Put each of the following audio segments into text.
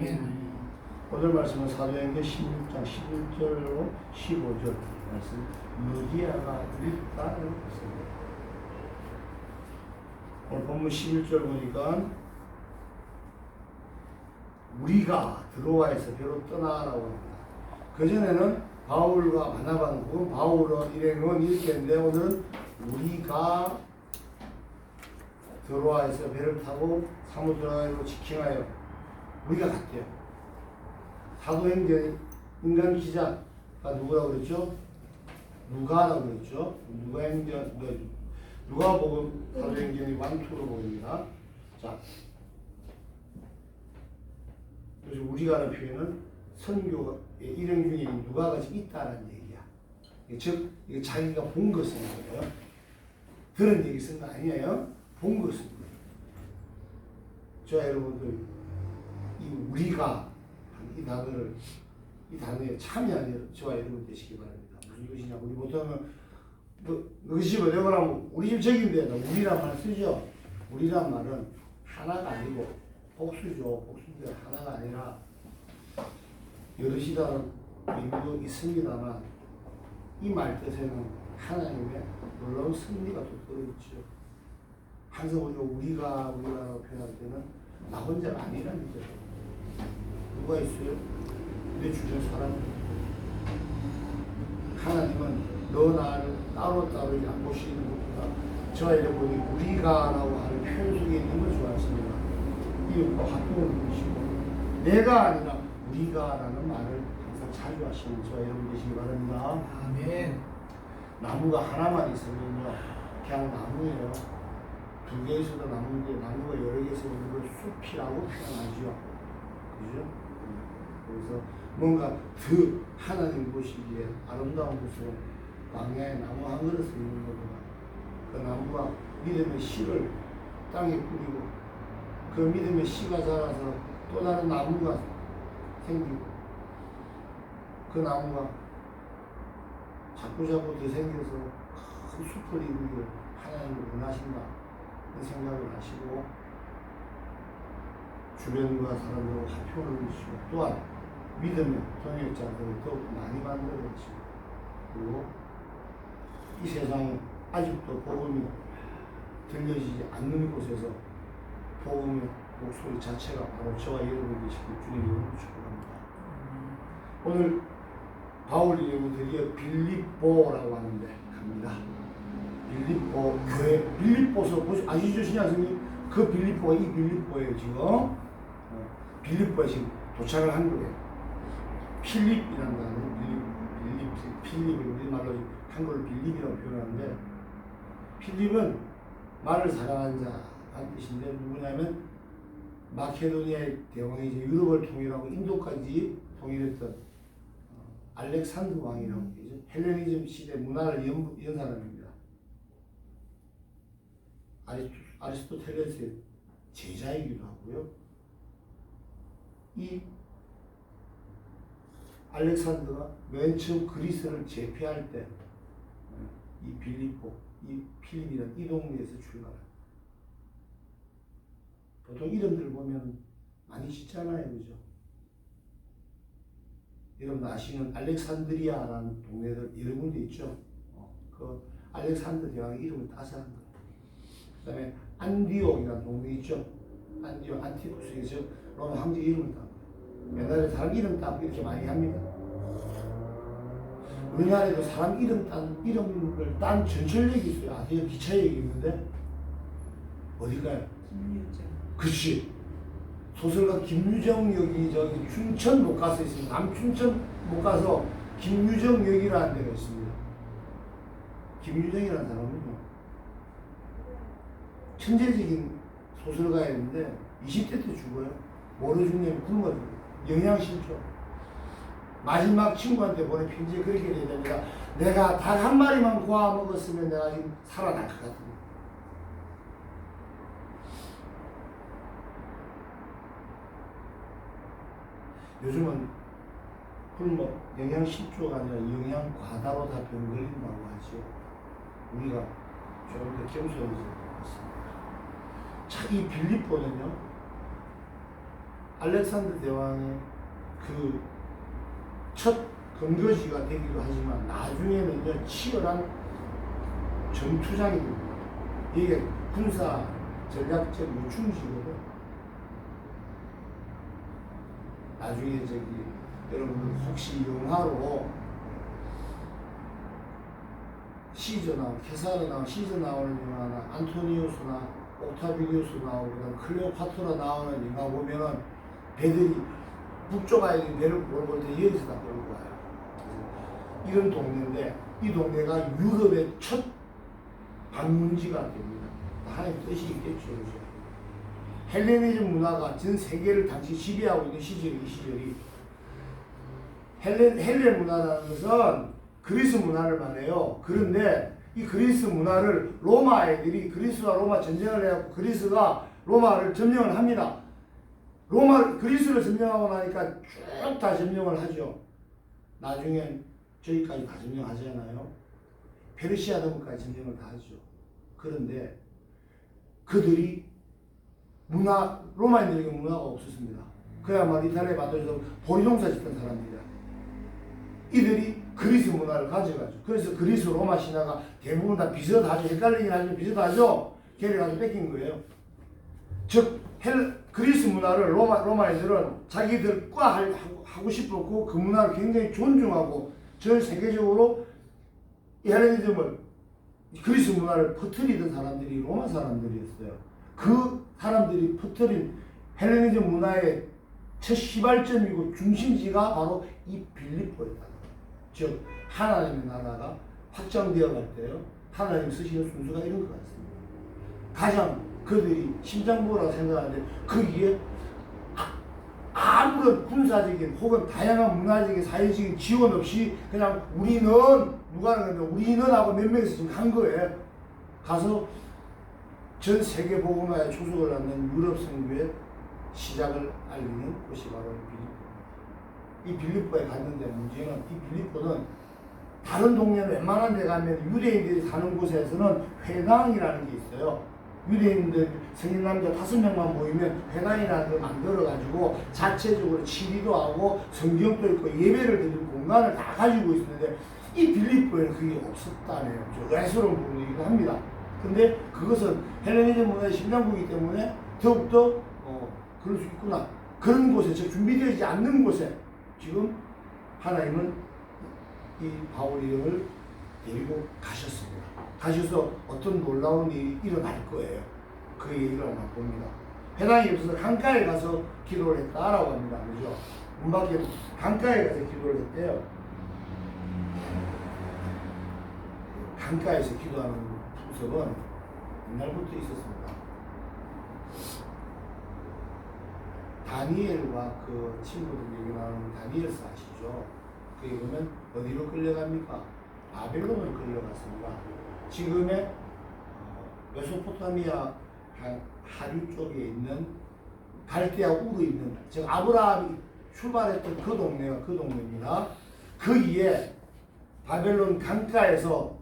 아멘. 오늘 말씀은 사도행전 16장 11절로 15절 말씀. 루디아가 있다는 것입니다. 오늘 본문 11절 보니까 우리가 드로아에서 배로 떠나라고 합니다. 그전에는 바울과 바나바는 혹은 바울과 일행은 이렇게 했는데 오늘은 우리가 드로아에서 배를 타고 사무드라로 직행하여 우리가 갔대요. 사도행전 인간 기자가 누구라고 그랬죠? 누가라고 그랬죠? 누가복음 사도행전이 1, 2로 보입니다. 자, 그래서 우리가라는 표현은 선교의 일행 중에 누가가 지금 있다는 얘기야. 즉, 자기가 본 것을 거예요. 들은 얘기 쓴 거 아니에요. 본 것을 거예요. 저 여러분들 이 우리가 이 단어에 참여하는 저와 여러분 되시기 바랍니다. 무슨 것이냐고 우리 보통은 너희 집에 내거나 우리 집 저기인데 우리란 말 쓰죠. 우리란 말은 하나가 아니고 복수죠. 복수인데 하나가 아니라 여럿이라는 의미도 있습니다만 이 말 뜻에는 하나님의 놀라운 승리가 또 들어있죠. 항상 우리가라고 표현할 때는 나 혼자가 아니라는 거죠. 누가 있어요? 내 주변 사람. 하나님은 너 나를 따로따로 안 보시는 것보다 저와 여러분이 우리가라고 하는 표현 속에 있는 걸 좋아하십니다. 이웃과 합동을 부르시고 내가 아니라 우리가라는 말을 항상 자주 하시는 저와 여러분 되시기 바랍니다. 아멘. 나무가 하나만 있으면요 그냥 나무예요. 두 개 있어도 나무인데 나무가 여러 개 있으면 그걸 숲이라고 표현하죠. 그죠? 그래서 뭔가 더 하나님 보시기에 아름다운 곳으로 광야에 나무 한 그릇을 있는 것보다 그 나무가 믿음의 씨를 땅에 뿌리고 그 믿음의 씨가 자라서 또 다른 나무가 생기고 그 나무가 자꾸 더 생겨서 큰 숲을 이루기를 하나님이 원하신다 그 생각을 하시고 주변과 사람들과 화평을 이루시고 또한 믿음의 동역자들을 더욱 많이 만들어주시고 그리고 이 세상에 아직도 복음이 들려지지 않는 곳에서 복음의 목소리 자체가 바로 저와 여러분이 되시길 주님의 이름으로 축복합니다. 오늘 바울이 드디어 빌립보라고 하는데 갑니다. 빌립보 교회 빌립보서 아시죠 신약성님? 그 빌립보가 이 빌립보예요 지금. 빌립보에 지금 도착을 한 거예요. 필립이라는 단어는 필립이 우리말로 한글로 빌립이라고 표현하는데 필립은 말을 사랑하는 자라는 뜻인데 누구냐면 마케도니아의 대왕이 이제 유럽을 통일하고 인도까지 통일했던 알렉산드 왕이라고 얘기죠. 헬레니즘 시대 문화를 연 사람입니다. 아리스토텔레스의 제자이기도 하고요. 이 알렉산드가 맨 처음 그리스를 제패할 때 이 빌립보, 이 필립이라는 이 동네에서 출발합니다. 보통 이름들 보면 많이 짓잖아요, 그죠? 여러분 아시는 알렉산드리아라는 동네들 여러 군데 있죠? 그 알렉산드 대왕의 이름을 따서 한 거예요. 그 다음에 안디옥이라는 동네 있죠? 안디옥, 안티쿠스에서 로마 황제 이름을 딴 거예요. 옛날에 사람 이름 따고 이렇게 많이 합니다. 우리나라에도 사람 이름을 딴 전철역이 있어요. 아세요? 기차역이 있는데 어딜까요? 김유정. 그치. 소설가 김유정역이 저기 춘천 못 가서 있습니다. 남춘천 못 가서 김유정역이라는 데가 있습니다. 김유정이라는 사람은요 천재적인 소설가였는데 20대 때 죽어요. 뭐로 죽냐면 굶어 죽어요. 영양실조. 마지막 친구한테 보낸 편지에 그렇게 돼야 됩니다. 내가 닭 한 마리만 구워 먹었으면 내가 지금 살아날 것 같습니다. 요즘은 굶어 영양실조가 아니라 영양과다로 다 병 걸린다고 하죠. 우리가 조금 더 겸손해져야 될 것 같습니다. 자, 이 빌립보는요 알렉산더 대왕의 그 첫 근거지가 되기도 하지만 나중에는요 치열한 전투장이 됩니다. 이게 군사 전략적 요충지거든. 나중에 여러분들 혹시 영화로 시저 나오는 케사르 나오는 시저 나오는 영화나 안토니우스나 옥타비디우스 나오고 그다음 클레오파트라 나오는 영화 보면은 배들이 북쪽 아이들이 배를 몰고 때 여기서 다 몰고 와요. 이런 동네인데 이 동네가 유럽의 첫 방문지가 됩니다. 하나님 뜻이 있겠죠. 헬레니즘 문화가 전 세계를 당시 지배하고 있는 시절이 이 시절이 헬레 문화라는 것은 그리스 문화를 말해요. 그런데 이 그리스 문화를 로마 애들이 그리스와 로마 전쟁을 해갖고 그리스가 로마를 점령을 합니다. 그리스를 점령하고 나니까 쭉 다 점령을 하죠. 나중엔 저기까지 다 점령하잖아요. 페르시아 등까지 점령을 다 하죠. 그런데 그들이 로마인들에게 문화가 없었습니다. 그야말로 이탈리아 반도에서 보리농사 짓던 사람들이야. 이들이 그리스 문화를 가져가죠. 그래서 그리스 로마 신화가 대부분 다 비슷하죠. 헷갈리긴 하지만 비슷하죠. 걔를 가서 뺏긴 거예요. 즉 그리스 문화를 로마인들은 자기들과 하고 싶었고 그 문화를 굉장히 존중하고 전 세계적으로 헬레니즘을 그리스 문화를 퍼뜨리던 사람들이 로마 사람들이었어요. 그 사람들이 퍼뜨린 헬레니즘 문화의 첫 시발점이고 중심지가 바로 이 빌립보였다. 즉 하나님의 나라가 확장되어 갈 때요. 하나님 쓰시는 순서가 이런 것 같습니다. 가장 그들이 심장부라고 생각하는데 거기에 아무런 군사적인 혹은 다양한 문화적인 사회적인 지원 없이 그냥 우리는 누가 하는 건데 우리는 하고 몇 명이서 지금 간 거예요. 가서 전 세계 복음화에 초석을 갖는 유럽 선교의 시작을 알리는 곳이 바로 빌립보입니다. 이 빌립보에 갔는데 문제는 이 빌립보는 다른 동네는 웬만한 데 가면 유대인들이 사는 곳에서는 회당이라는 게 있어요. 유대인들 성인 남자 5명만 모이면 회당이라는 걸 만들어가지고 자체적으로 치리도 하고 성경도 있고 예배를 드리는 공간을 다 가지고 있었는데 이 빌립보에는 그게 없었다네요. 좀 애스러운 부분이기도 합니다. 근데 그것은 헬레니즘 문화의 심장부이기 때문에 더욱더 그럴 수 있구나. 그런 곳에 준비되지 않는 곳에 지금 하나님은 이 바울이를 데리고 가셨습니다. 가셔서 어떤 놀라운 일이 일어날 거예요. 그 얘기를 한번 봅니다. 회당이 없어서 강가에 가서 기도를 했다라고 합니다. 그죠? 문 밖에 강가에 가서 기도를 했대요. 강가에서 기도하는 풍습은 옛날부터 있었습니다. 다니엘과 그 친구들 얘기 나오는 다니엘서 아시죠? 그게 보면 어디로 끌려갑니까? 바벨론으로 끌려갔습니다. 지금의 메소포타미아 하류 쪽에 있는 갈대아 우르 있는 즉 아브라함이 출발했던 그 동네가 그 동네입니다. 그 위에 바벨론 강가에서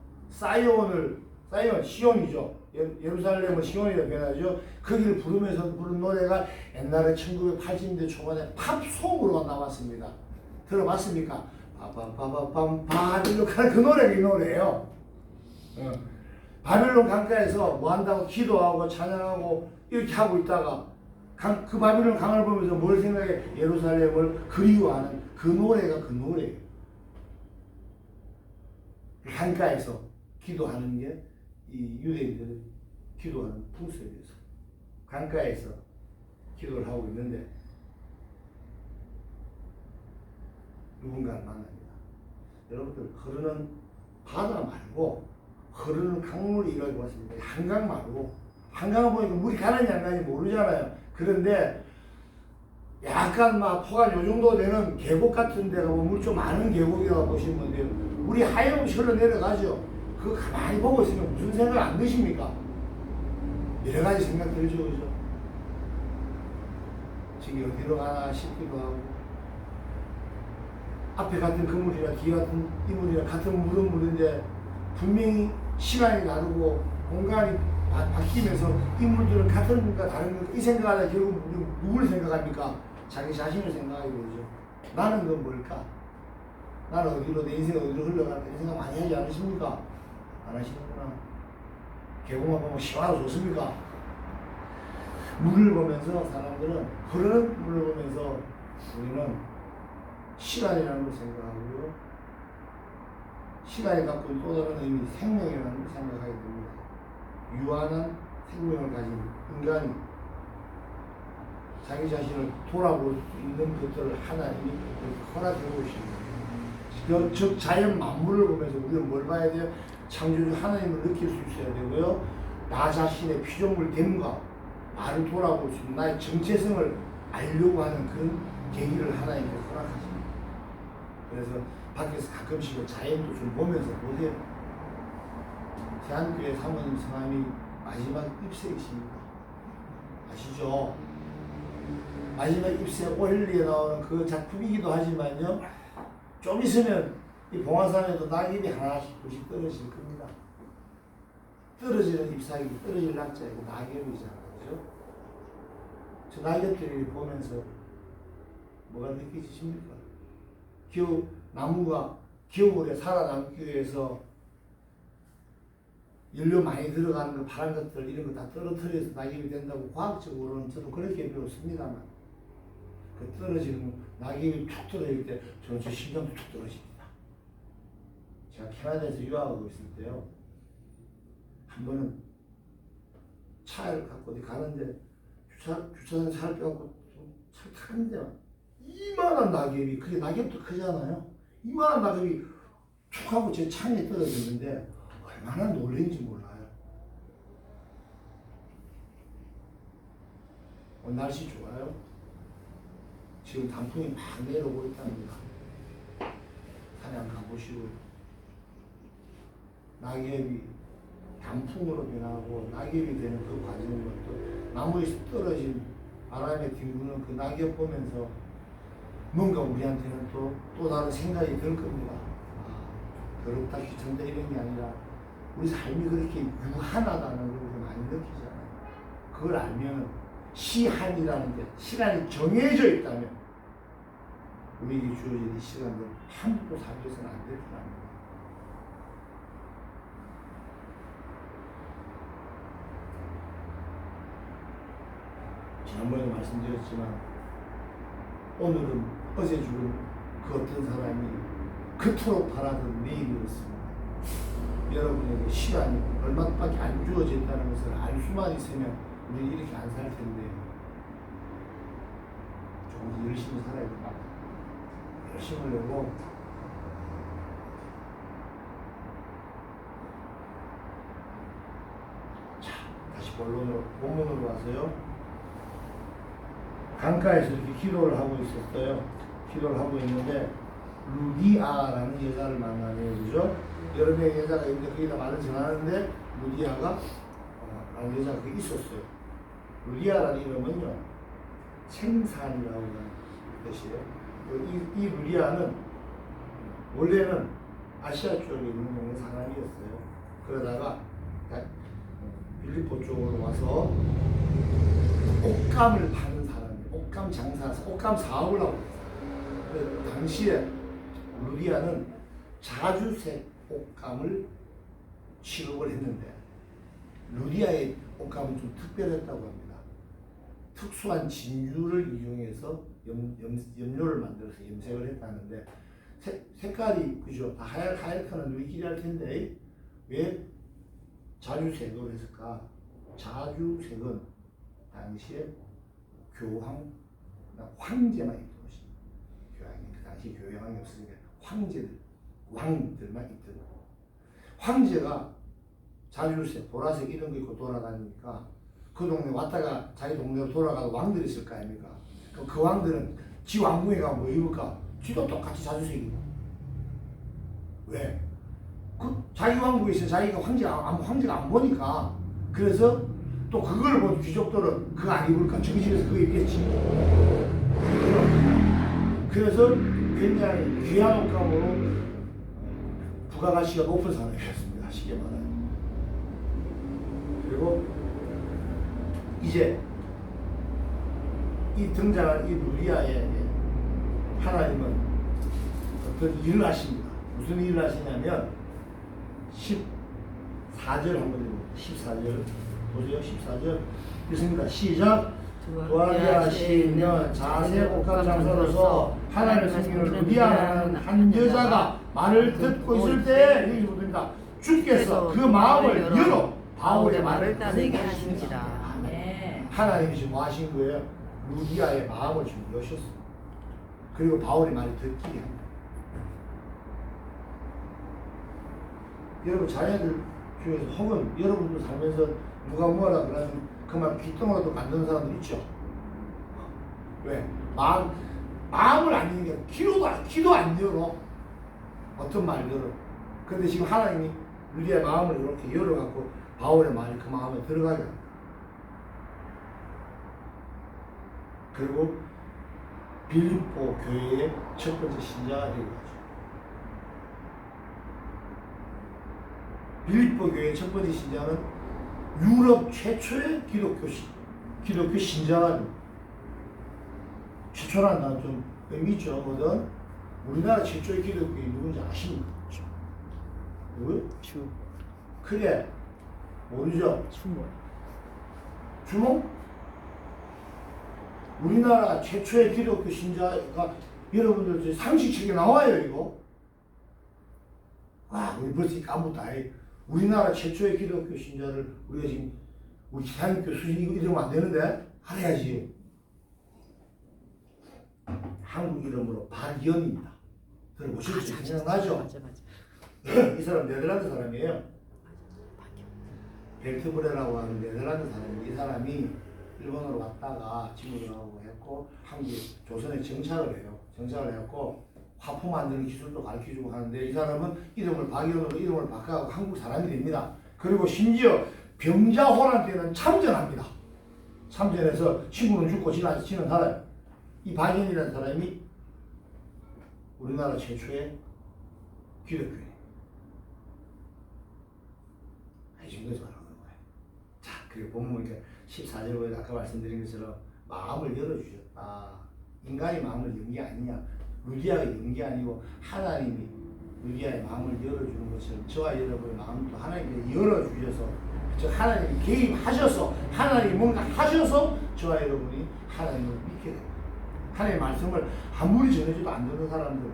시온이죠. 예루살렘은 시온이라고 변하죠. 거기를 부르면서 부른 노래가 옛날에 1980년대 초반에 팝송으로 나왔습니다. 들어봤습니까? 바바바밤 바빌론 그 노래가 이 노래예요. 바빌론 강가에서 뭐 한다고 기도하고 찬양하고 이렇게 하고 있다가 그 바빌론 강을 보면서 뭘 생각해? 예루살렘을 그리워하는 그 노래가 그 노래예요. 강가에서 기도하는 게 이 유대인들은 기도하는 풍습이었어요. 강가에서 기도를 하고 있는데 누군가를 만납니다. 여러분들 흐르는 바다 말고 흐르는 강물이 이라고 왔습니다. 한강 말고 한강을 보니까 물이 가는지 안 가는지 모르잖아요. 그런데 약간 막 포가 요 정도 되는 계곡 같은 데가 물 좀 많은 계곡이라고 보시면 돼요. 물이 하염없이 흘러내려가죠. 그거 가만히 보고 있으면 무슨 생각 안 드십니까? 여러 가지 생각 들죠, 그죠? 지금 어디로 가나 싶기도 하고 앞에 같은 그물이랑 뒤에 같은 이물이랑 같은 물인데 분명히 시간이 다르고 공간이 바뀌면서 이 물들은 같은 건가 다른 건가 이 생각하다 결국 누구를 생각합니까? 자기 자신을 생각하게 되죠. 나는 그 뭘까? 나는 어디로 내 인생이 어디로 흘러가는까 이 생각 많이 하지 않으십니까? 안 하시는구나. 계곡만 보면 시원하고 좋습니까? 물을 보면서 사람들은 흐르는 물을 보면서 우리는 시간이라는 걸 생각하고요. 시간이 갖고 있는 또 다른 의미, 생명이라는 걸 생각하게 됩니다. 유한한 생명을 가진 인간이 자기 자신을 돌아볼 수 있는 것들을 하나님이 허락해 주십니다. 즉 자연 만물을 보면서 우리는 뭘 봐야 돼요? 창조주 하나님을 느낄 수 있어야 되고요. 나 자신의 피조물됨과 나를 돌아볼 수 있는 나의 정체성을 알려고 하는 그런 계기를 하나님께 허락하십니다. 그래서 밖에서 가끔씩 자연도 좀 보면서 보세요. 대한교회 사모님 성함이 마지막 잎새이십니다. 아시죠? 마지막 잎새 오일리에 나오는 그 작품이기도 하지만요. 좀 있으면 이 봉화산에도 낙엽이 하나씩 둘씩 떨어질 겁니다. 떨어지는 잎사귀, 떨어질 낙자이고 낙엽이잖아요. 그죠? 저 낙엽들을 보면서 뭐가 느껴지십니까? 나무가 겨울에 살아남기 위해서 연료 많이 들어가는 거, 파란 것들, 이런 거 다 떨어뜨려서 낙엽이 된다고 과학적으로는 저도 그렇게 배웠습니다만, 그 떨어지는 낙엽이 툭 떨어질 때 저는 제 심장도 툭 떨어집니다. 제가 캐나다에서 유학하고 있을 때요, 한 번은 차를 갖고 어디 가는데 주차장에 차를 빼갖고 차를 타는데 이만한 낙엽이, 그게 낙엽도 크잖아요. 이만한 낙엽이 툭 하고 제 창에 떨어졌는데 얼마나 놀랐는지 몰라요. 오늘 날씨 좋아요. 지금 단풍이 막 내려오고 있답니다. 산에 한번 가보시고 낙엽이 단풍으로 변하고 낙엽이 되는 그 과정인 것도 나무에서 떨어진 바람에 뒹구는 그 낙엽 보면서 뭔가 우리한테는 또 다른 생각이 들 겁니다. 더럽다 귀찮다 이런 게 아니라 우리 삶이 그렇게 유한하다는 걸 우리가 많이 느끼잖아요. 그걸 알면 시한이라는 게 시간이 정해져 있다면 우리에게 주어진 이 시간을 함부로 살려서는 안 될 거랍니다. 지난번에 말씀드렸지만 오늘은 어제 죽은 그 어떤 사람이 그토록 바라던 내일이었습니다. 여러분에게 시간이 얼마밖에 안 주어져 있다는 것을 알 수만 있으면 우리는 이렇게 안 살 텐데 조금 더 열심히 살아야 됩니다. 열심히 하려고 자, 다시 본문으로 와서요. 강가에서 이렇게 기도를 하고 있었어요. 기도를 하고 있는데 루디아라는 여자를 만나네요. 그죠? 여러 명의 여자가 있는데 거기다 말을 전하는데 루디아가 라는 여자가 거기 있었어요. 루디아라는 이름은요, 생산이라고 하는 뜻이에요. 이 루디아는 원래는 아시아 쪽에 있는 사람이었어요. 그러다가 빌립보 쪽으로 와서 옷감을 파는 사람이에요. 옷감 장사해서 옷감 사업을 하고 있어요. 당시에 루디아는 자주색 옷감을 취급을 했는데 루디아의 옷감은 좀 특별했다고 합니다. 특수한 진주를 이용해서 염료를 만들어서 염색을 했다는데 색깔이 그죠? 다 하얗다는 우리끼리 할 텐데 왜 자주색을 했을까? 자주색은 당시에 교황, 황제만 있던 것입니다. 교황이 그 당시 교황이 없으니까 황제들, 왕들만 있던 거. 황제가 자주색, 보라색 이런 거 입고 돌아다니니까 그 동네 왔다가 자기 동네로 돌아가도 왕들이 있을 거 아닙니까? 그럼 그 왕들은 지 왕궁에 가면 뭐 입을까? 지도 똑같이 자주색이고. 왜? 그 자기 왕국에 있어 자기가 황제가 안 보니까. 그래서 또 그걸 본 귀족들은 그거 안 입을까? 저기 집에서 그거 입겠지. 그래서 굉장히 귀한 옷감으로 부가가치가 높은 사람이었습니다. 쉽게 말하면. 그리고 이제 이 등장한 이 루디아에 하나님은 어떤 일을 하십니다. 무슨 일을 하시냐면 14절 한번 읽어보세요. 14절 보세요. 14절 읽습니다. 시작. 도하기야 시인은 자세 옥합 장사로서 하나님을 섬기는 루디아라는 한 여자가 말을 듣고 있을 때 여기 보입니다. 주께서 그 마음을 열어 바울의 말을 따르게 하십니다. 하나님이 지금 뭐 하신 거예요? 루디아의 마음을 지금 여셨어요. 그리고 바울의 말을 듣게 합니다. 여러분 자녀들 중에서 혹은 여러분들 살면서 누가 뭐라 그러면 그 말 귓등으로도 만드는 사람들 있죠. 왜? 마음을 안 여는 게 기도 안 열어. 어떤 말 열어. 근데 지금 하나님이 루디아의 마음을 이렇게 열어갖고 바울의 말이 그 마음에 들어가게 합니다. 그리고 빌립보 교회의 첫 번째 신자가 되게 하죠. 빌립보 교회의 첫 번째 신자는 유럽 최초의 기독교 신자가 됩니다. 최초라는 난 좀 의미 있죠. 뭐든 우리나라 최초의 기독교인이 누군지 아십니까? 누구요? 그래 모르죠? 주몽? 우리나라 최초의 기독교 신자가 여러분들 상식책에 나와요 이거. 와 우리 벌써 까먹었다. 우리나라 최초의 기독교 신자를 우리가 지금 우리 기독교 수준 이거 이러면 안 되는데 알아야지. 한국 이름으로 박연입니다. 들어보셨죠? 생각나죠? 맞아. 이 사람 네덜란드 사람이에요. 벨트브레라고 하는 네덜란드 사람이 이 사람이 일본으로 왔다가 집으로 가고 했고 한국 조선에 정착을 해요. 정착을 해갖고 화포 만드는 기술도 가르쳐주고 하는데 이 사람은 이름을 박연으로 이름을 바꿔갖고 한국 사람이 됩니다. 그리고 심지어 병자호란 때는 참전합니다. 참전해서 친구는 죽고 지는 살아요. 이 박연이라는 사람이 우리나라 최초의 기독교인. 이 정도에서 말하는 거예요. 자, 그리고 보면 이렇게 14절 보에 아까 말씀드린 것처럼 마음을 열어주셨다. 인간이 마음을 연 게 아니냐. 루디아가 연 게 아니고 하나님이 루디아의 마음을 열어주는 것처럼 저와 여러분의 마음도 하나님께 열어주셔서 즉 하나님이 개입하셔서 하나님이 뭔가 하셔서 저와 여러분이 하나님을 믿게 됩니다. 하나님의 말씀을 아무리 전해줘도 안 듣는 사람들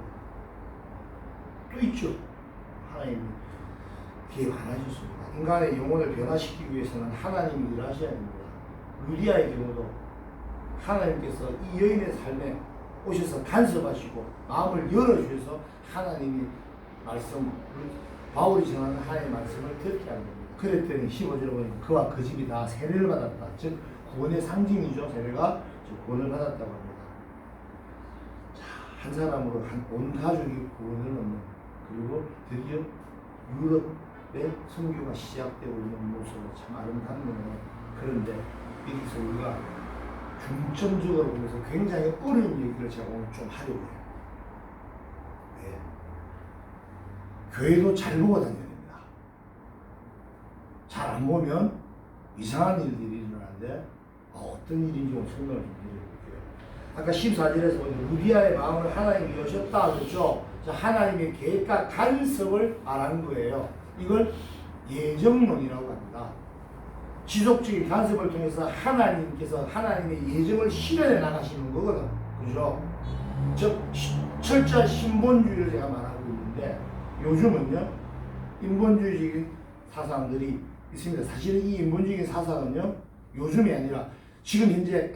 또 있죠. 하나님이 개입 안 하셨습니다. 인간의 영혼을 변화시키기 위해서는 하나님이 일하셔야 됩니다. 루디아의 경우도 하나님께서 이 여인의 삶에 오셔서 간섭하시고 마음을 열어주셔서 하나님이 말씀, 바울이 전하는 하나님의 말씀을 듣게 합니다. 그랬더니 15절에 보면 그와 그 집이 다 세례를 받았다. 즉 구원의 상징이죠. 세례가 구원을 받았다고 합니다. 자, 한 사람으로 온 가족이 구원을 얻는 그리고 드디어 유럽의 선교가 시작되고 있는 모습을 참 아름답네요. 그런데 여기서 우리가 중점적으로 보면서 굉장히 어려운 얘기를 제가 오늘 좀 하려고 해요. 네. 교회도 잘 보고 다녀야 됩니다. 잘 안 보면 이상한 일들이 일어나는데 어떤 일인지 오늘 설명을 좀 드려볼게요. 아까 14절에서 보면 루디아의 마음을 하나님이 여셨다 그랬죠. 하나님의 계획과 간섭을 말하는 거예요. 이걸 예정론이라고 합니다. 지속적인 간섭을 통해서 하나님께서 하나님의 예정을 실현해 나가시는 거거든. 그죠? 즉 철저한 신본주의를 제가 말하고 있는데 요즘은요 인본주의적인 사상들이 있습니다. 사실은 이 인본주의적인 사상은요 요즘이 아니라 지금 현재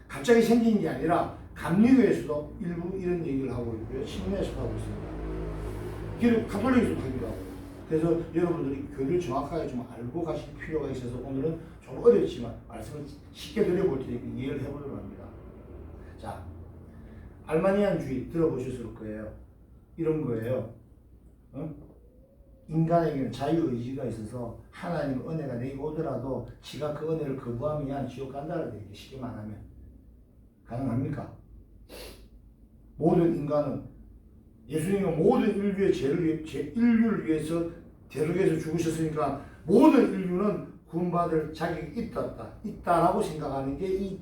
갑자기 생긴 게 아니라 감리교에서도 일부 이런 얘기를 하고 있고요. 신문에서도 하고 있습니다. 그리고 가톨릭에서도 하기도 하고. 그래서 여러분들이 교리를 정확하게 좀 알고 가실 필요가 있어서 오늘은 좀 어렵지만 말씀을 쉽게 드려볼 테니까 이해를 해보도록 합니다. 자, 알마니안주의 들어보셨을 거예요. 이런 거예요. 인간에게는 자유의지가 있어서 하나님 은혜가 내게 오더라도 지가 그 은혜를 거부하면 지옥 간다는 얘기 쉽게 말하면 가능합니까? 모든 인간은 예수님은 모든 인류의 인류를 위해서 대속해서 죽으셨으니까 모든 인류는 구원받을 자격이 있다라고 생각하는 게 이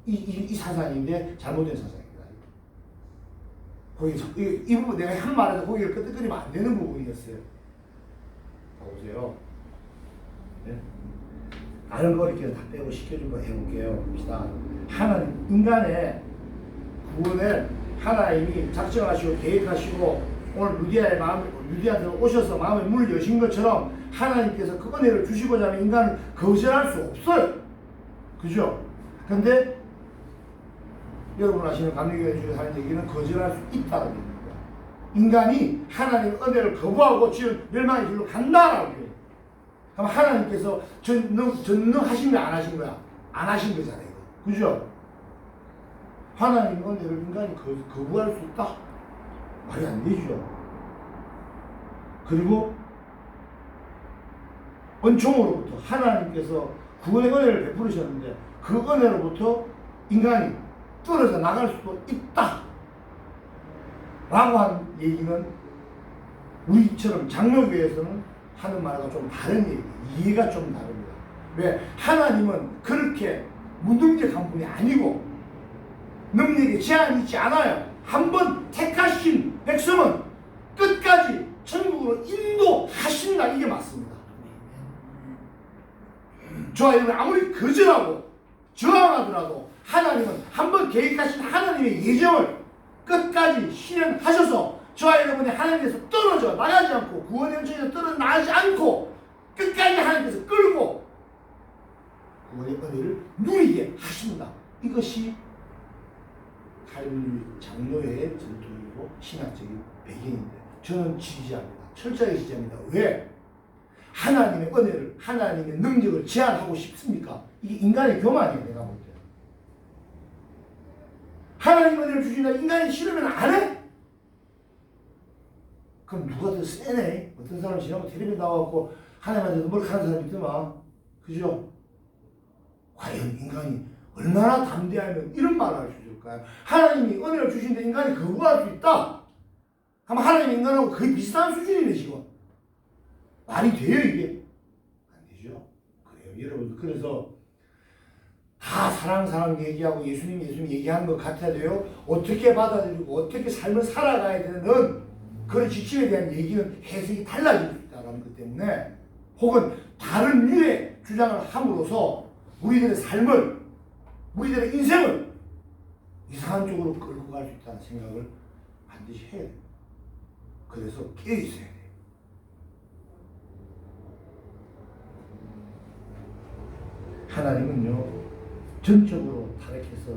이 사상인데 잘못된 사상입니다. 이 부분 내가 한 말에도 거기를 끄덕거리면 안 되는 부분이었어요. 보세요. 네? 다른 거 이렇게 다 빼고 시켜준 거 해볼게요. 봅시다. 하나님, 인간의 구원을 하나님이 작정하시고 계획하시고 오늘 루디아한테 오셔서 마음의 문을 여신 것처럼 하나님께서 그 은혜를 주시고자 하면 인간은 거절할 수 없어요. 그죠? 근데 여러분 아시는 감리교회 중에 하는 얘기는 거절할 수 있다는 얘기입니다. 인간이 하나님의 은혜를 거부하고 지금 멸망의 길로 간다라고 해요. 그럼 하나님께서 전능하신 거야, 안 하신 거야? 안 하신 거잖아요. 그죠? 하나님의 은혜를 인간이 거부할 수 있다? 말이 안 되죠. 그리고 은총으로부터 하나님께서 구원의 은혜를 베푸르셨는데 그 은혜로부터 인간이 떨어져 나갈 수도 있다 라고 한 얘기는 우리처럼 장로교에서는 하는 말과 좀 다른 얘기, 이해가 좀 다릅니다. 왜? 하나님은 그렇게 무능력한 분이 아니고 능력에 제한이 있지 않아요. 한번 택하신 백성은 끝까지 천국으로 인도하신다. 이게 맞습니다. 저와 여러분 아무리 거절하고 저항하더라도 하나님은 한번 계획하신 하나님의 예정을 끝까지 실현하셔서 저와 여러분이 하나님께서 떨어져 나가지 않고 구원의 은총에서 떨어져 나가지 않고 끝까지 하나님께서 끌고 구원의 은혜를 누리게 하신다. 이것이 칼빈주의 장로회의 전통이고 신학적인 배경인데 저는 지지합니다. 철저하게 지지합니다. 왜? 하나님의 은혜를, 하나님의 능력을 제한하고 싶습니까? 이게 인간의 교만이에요. 내가 볼 때. 하나님 은혜를 주신다. 인간이 싫으면 안 해? 그럼 누가 더 세네? 어떤 사람 지나고 텔레비에 나와갖고 하나님한테 노력하는 사람이 있더만. 그죠? 과연 인간이 얼마나 담대하면 이런 말을 할 수 있을까요? 하나님이 은혜를 주신데 인간이 거부할 수 있다? 그럼 하나님 인간하고 거의 비슷한 수준이네 지금. 말이 돼요 이게? 안 되죠. 그래요 여러분. 그래서 다 사랑 얘기하고 예수님 얘기하는 것 같아도요 어떻게 받아들이고 어떻게 삶을 살아가야 되는 그런 지침에 대한 얘기는 해석이 달라질 수 있다는 것 때문에 혹은 다른 류의 주장을 함으로써 우리들의 삶을 우리들의 인생을 이상한 쪽으로 끌고 갈 수 있다는 생각을 반드시 해야 돼요. 그래서 깨어있어야 돼요. 하나님은요 전적으로 타락해서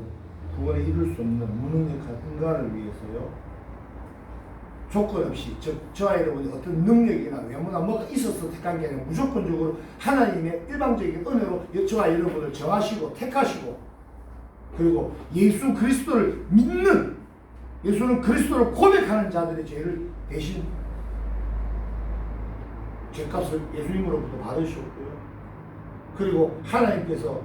구원에 이룰 수 없는 무능력한 인간을 위해서요 조건 없이 저와 여러분이 어떤 능력이나 외모나 뭐가 있어서 택한 게 아니라 무조건적으로 하나님의 일방적인 은혜로 저와 여러분을 정하시고 택하시고 그리고 예수 그리스도를 믿는 예수는 그리스도를 고백하는 자들의 죄를 대신 죄값을 예수님으로부터 받으셨고요. 그리고 하나님께서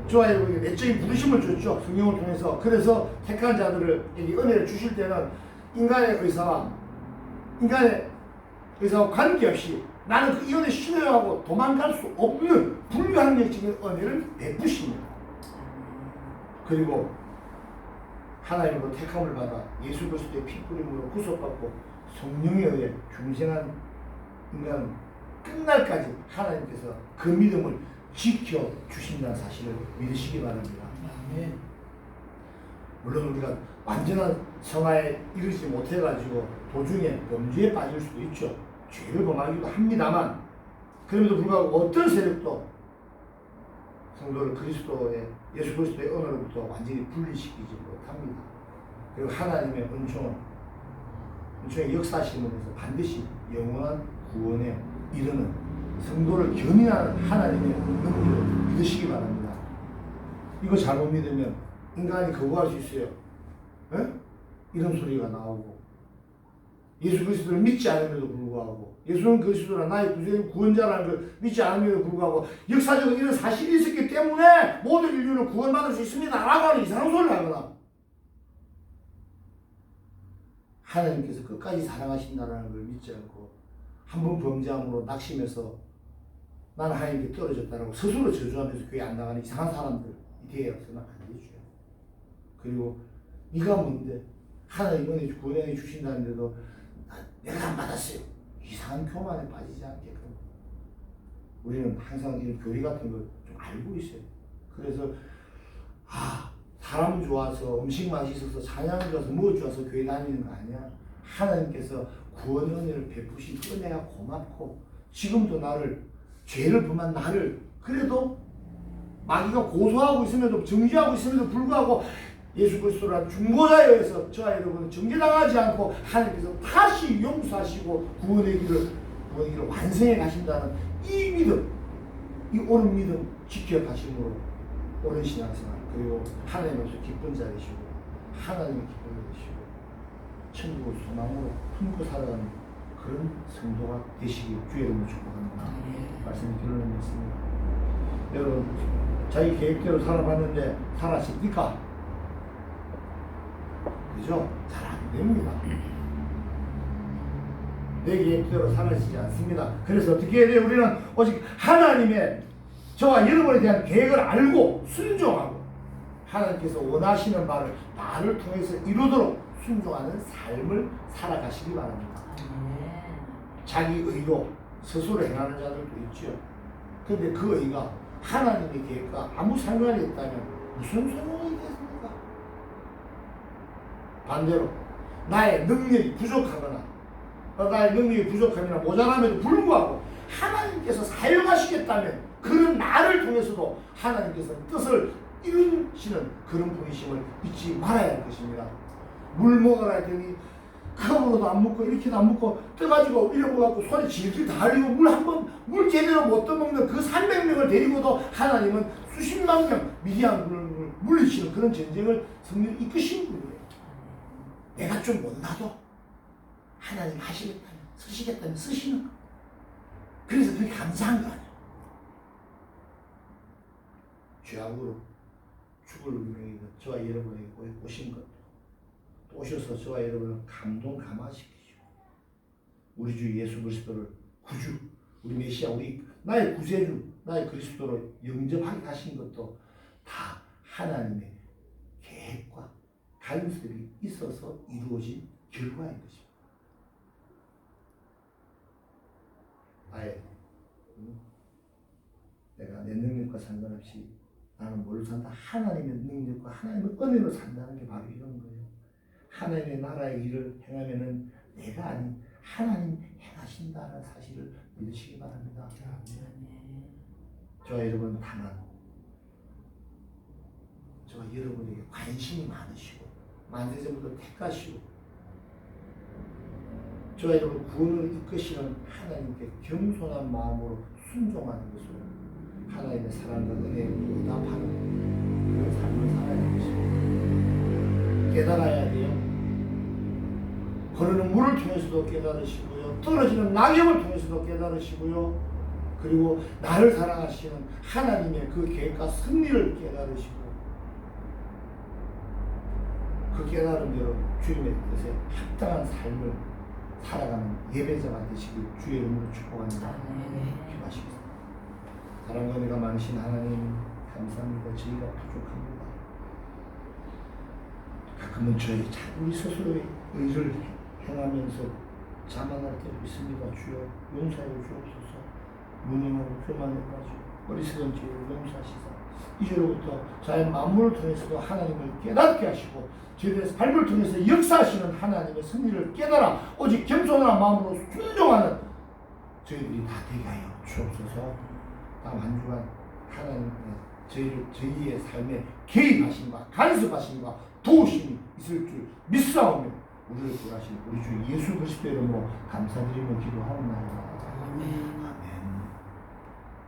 저와 여러분에게 내적인 부르심을 줬죠. 성령을 통해서. 그래서 택한 자들에게 은혜를 주실 때는 인간의 의사와 관계없이 나는 그 은혜 신뢰하고 도망갈 수 없는 불가항력적인 은혜를 베푸십니다. 그리고 하나님으로 택함을 받아 예수 그리스도의 피 뿌림으로 구속받고 성령에 의해 중생한 인간은 끝날까지 하나님께서 그 믿음을 지켜주신다는 사실을 믿으시기 바랍니다. 물론 우리가 완전한 성화에 이르지 못해가지고 도중에 범죄에 빠질 수도 있죠. 죄를 범하기도 합니다만 그럼에도 불구하고 어떤 세력도 성도를 예수 그리스도의 언어로부터 완전히 분리시키지 못합니다. 그리고 하나님의 은총의 역사심으로서 반드시 영원한 구원에 이르는 성도를 견인하는 하나님의 능력을 믿으시기 바랍니다. 이거 잘못 믿으면 인간이 거부할 수 있어요. 에? 이런 소리가 나오고 예수 그리스도를 믿지 않음에도 불구하고 예수는 그리스도라 나의 구원자라는 걸 믿지 않음에도 불구하고 역사적으로 이런 사실이 있었기 때문에 모든 인류는 구원받을 수 있습니다 라고 하는 이상한 소리를 하거나 하나님께서 끝까지 사랑하신다는 걸 믿지 않고 한 번 범죄함으로 낙심해서 나는 하나님께 떨어졌다라고 스스로 저주하면서 교회 안 나가는 이상한 사람들 이 대학생은 안 되죠. 그리고 네가 뭔데 하나님 은혜 구원에 주신다는데도 내가 안 받았어요. 이상한 교만에 빠지지 않게끔 우리는 항상 이런 교리 같은 걸 좀 알고 있어요. 그래서 사람 좋아서 음식 맛있어서 찬양 좋아서 뭐 좋아서 교회 다니는 거 아니야. 하나님께서 구원 은혜를 베푸신 그 은혜가 고맙고 지금도 나를 죄를 범한 나를 그래도 마귀가 고소하고 있음에도 정죄하고 있음에도 불구하고 예수 그리스도라는 중보자에 의해서 저와 여러분은 정죄당하지 않고 하나님께서 다시 용서하시고 구원의 길을 완성해 가신다는 이 믿음, 이 옳은 믿음 지켜가심으로 옳은 신앙생활 그리고 하나님께서 기쁜 자리시고 하나님의 기쁨을 되시고 천국을 소망으로 품고 살아가는 그런 성도가 되시길 주의 이름으로 축복합니다. 말씀이 결론했습니다. 여러분 자기 계획대로 살아봤는데 살아십니까? 그죠? 잘 안 됩니다. 내 계획대로 살아지지 않습니다. 그래서 어떻게 해야 돼요? 우리는 오직 하나님의 저와 여러분에 대한 계획을 알고 순종하고 하나님께서 원하시는 바를 나를 통해서 이루도록 순종하는 삶을 살아가시기 바랍니다. 자기 의로 스스로 행하는 자들도 있죠. 그런데 그 의가 하나님의 계획과 아무 상관이 없다면 무슨 소용이 있겠습니까? 반대로 나의 능력이 부족하거나 나의 능력이 부족함이나 모자람에도 불구하고 하나님께서 사용하시겠다면 그런 나를 통해서도 하나님께서 뜻을 이루시는 그런 분이심을 잊지 말아야 할 것입니다. 물 먹으라 했더니 컵으로도 안 먹고 이렇게도 안 먹고 떠가지고 이러고 손에 질질 다 흘리고 물 제대로 못 떠먹는 그 300명을 데리고도 하나님은 수십만 명 미디안군을 물리치는 그런 전쟁을 성령을 이끄신 분이에요. 내가 좀 못나도 하나님 하시겠다면 쓰시겠다면 쓰시는 거. 그래서 그게 감사한 거 아니에요. 죄악으로 죽을 운명이 저와 여러분에게 오신 것. 오셔서 저와 여러분을 감동감화시키시고 우리 주 예수 그리스도를 구주, 우리 메시아, 나의 구세주, 나의 그리스도로 영접하게 하신 것도 다 하나님의 계획과 간섭이 있어서 이루어진 결과인 것입니다. 내가 내 능력과 상관없이 나는 뭘 산다? 하나님의 능력과 하나님의 은혜로 산다는 게 바로 이런 거예요. 하나님의 나라의 일을 행하면은 내가 아닌 하나님 행하신다는 사실을 믿으시기 바랍니다. 저와 여러분 다만 저와 여러분에게 관심이 많으시고 만세전부터 택하시고 저와 여러분 구원을 이끄시는 하나님께 겸손한 마음으로 순종하는 것으로 하나님의 사랑과 은혜에 보답하는 그런 삶을 살아야 할 것입니다. 깨달아야 돼요. 흐르는 물을 통해서도 깨달으시고요. 떨어지는 낙엽을 통해서도 깨달으시고요. 그리고 나를 사랑하시는 하나님의 그 계획과 승리를 깨달으시고 그 깨달음대로 주님의 뜻에 합당한 삶을 살아가는 예배자가 되시길 주의 이름으로 축복합니다. 기도하시겠습니다. 사랑과 은혜가 많으신 하나님 감사합니다. 저희가 부족합니다. 가끔은 우리 스스로의 의를 행하면서 자만할 때도 있습니다. 주여 용서해 주옵소서. 무능하고 교만에 빠지고 어리석은 죄를 용서하시사 이제로부터 자의 만물을 통해서도 하나님을 깨닫게 하시고 저희들의 삶을 통해서 역사하시는 하나님의 승리를 깨달아 오직 겸손한 마음으로 순종하는 저희들이 다 되게 하여 주옵소서. 다음 한 주간 하나님의 저희의 삶에 개입하심과 간섭하심과 도우심이 있을 줄 믿사오며 우리를 구하신 우리 주 예수 그리스도의 이름으로 감사드리며 기도하옵나이다. 아멘.